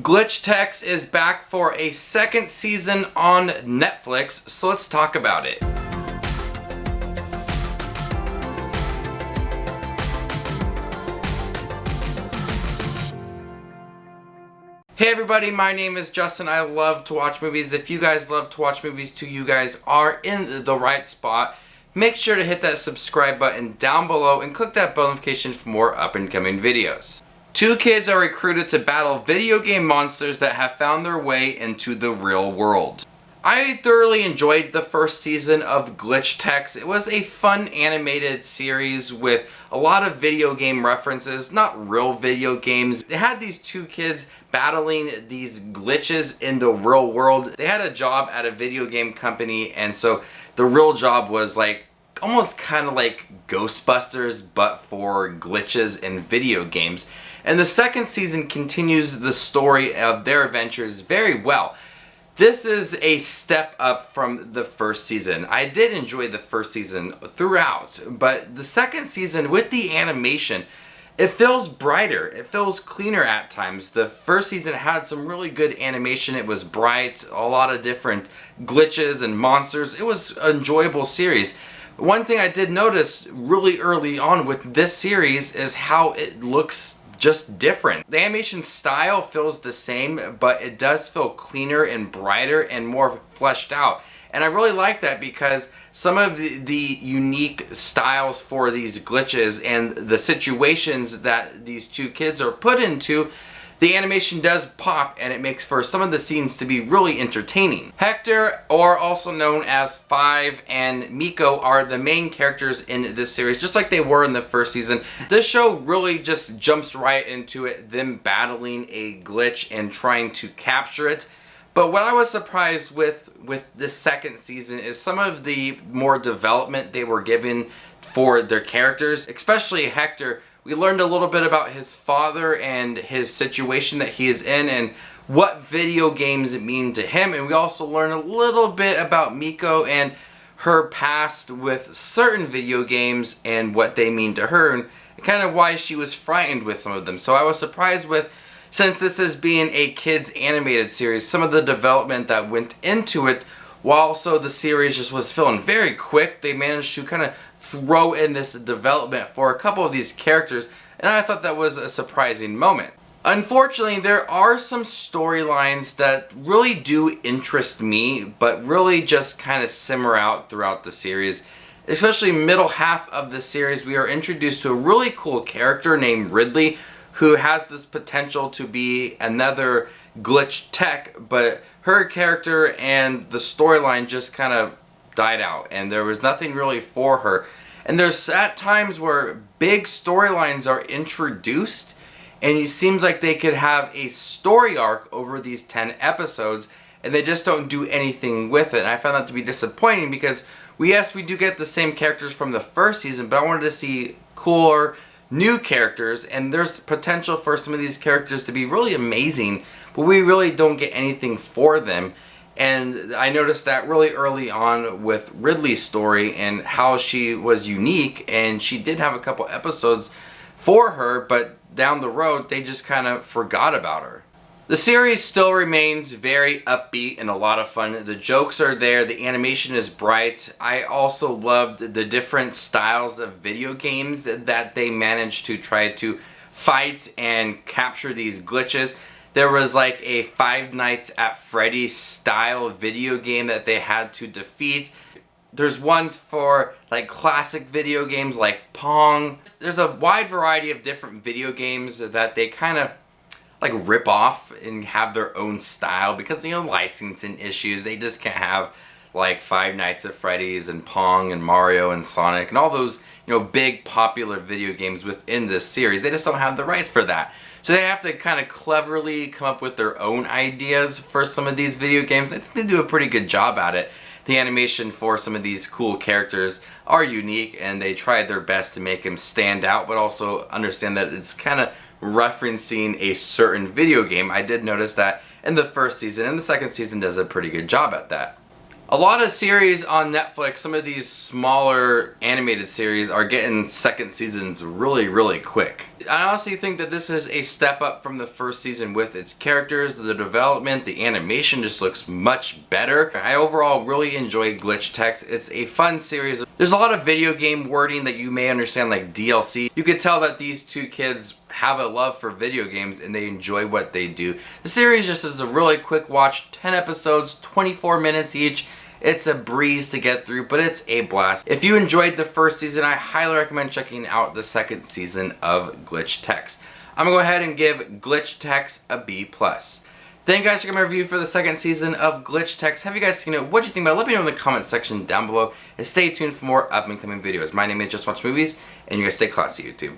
Glitch is back for a second season on Netflix, so let's talk about it. Hey everybody, my name is Justin. I love to watch movies. If you guys love to watch movies too, you guys are in the right spot. Make sure to hit that subscribe button down below and click that bell notification for more up and coming videos. Two kids are recruited to battle video game monsters that have found their way into the real world. I thoroughly enjoyed the first season of Glitch. It was a fun animated series with a lot of video game references, not real video games. It had these two kids battling these glitches in the real world. They had a job at a video game company, and so the real job was like almost kind of like Ghostbusters but for glitches in video games. And the second season continues the story of their adventures very well. This is a step up from the first season. I did enjoy the first season throughout, but the second season with the animation, it feels brighter, it feels cleaner at times. The first season had some really good animation. It was bright, a lot of different glitches and monsters. It was an enjoyable series. One thing I did notice really early on with this series is how it looks just different. The animation style feels the same, but it does feel cleaner and brighter and more fleshed out. And I really like that because some of the unique styles for these glitches and the situations that these two kids are put into, the animation does pop and it makes for some of the scenes to be really entertaining. Hector, or also known as Five, and Miko are the main characters in this series, just like they were in the first season. This show really just jumps right into it, them battling a glitch and trying to capture it. But what I was surprised with this second season is some of the more development they were given for their characters, especially Hector. We learned a little bit about his father and his situation that he is in and what video games mean to him. And we also learned a little bit about Miko and her past with certain video games and what they mean to her and kind of why she was frightened with some of them. So I was surprised with, since this is being a kids animated series, some of the development that went into it, while also the series just was feeling very quick. They managed to kind of throw in this development for a couple of these characters, and I thought that was a surprising moment. Unfortunately, there are some storylines that really do interest me, but really just kind of simmer out throughout the series. Especially middle half of the series, we are introduced to a really cool character named Ridley, who has this potential to be another Glitch Tech, but her character and the storyline just kind of died out and there was nothing really for her. And there's at times where big storylines are introduced and it seems like they could have a story arc over these 10 episodes and they just don't do anything with it. And I found that to be disappointing because we do get the same characters from the first season, but I wanted to see cooler new characters, and there's potential for some of these characters to be really amazing, but we really don't get anything for them. And I noticed that really early on with Ridley's story and how she was unique, and she did have a couple episodes for her, but down the road they just kind of forgot about her. The series still remains very upbeat and a lot of fun. The jokes are there, the animation is bright. I also loved the different styles of video games that they managed to try to fight and capture these glitches. There was like a Five Nights at Freddy's style video game that they had to defeat. There's ones for like classic video games like Pong. There's a wide variety of different video games that they kind of like rip off and have their own style because, you know, licensing issues. They just can't have like Five Nights at Freddy's and Pong and Mario and Sonic and all those, you know, big popular video games within this series. They just don't have the rights for that. So they have to kind of cleverly come up with their own ideas for some of these video games. I think they do a pretty good job at it. The animation for some of these cool characters are unique and they tried their best to make them stand out, but also understand that it's kind of referencing a certain video game. I did notice that in the first season, and the second season does a pretty good job at that. A lot of series on Netflix, some of these smaller animated series are getting second seasons really quick. I honestly think that this is a step up from the first season with its characters, the development, the animation just looks much better. I overall really enjoy Glitch Techs. It's a fun series. There's a lot of video game wording that you may understand, like DLC. You could tell that these two kids have a love for video games and they enjoy what they do. The series just is a really quick watch, 10 episodes, 24 minutes each. It's a breeze to get through, but it's a blast. If you enjoyed the first season, I highly recommend checking out the second season of Glitch Techs. I'm gonna go ahead and give Glitch Techs a B+. Thank you guys for checking my review for the second season of Glitch Techs. Have you guys seen it? What do you think about it? Let me know in the comment section down below. And stay tuned for more up and coming videos. My name is Just Watch Movies, and you guys stay classy, YouTube.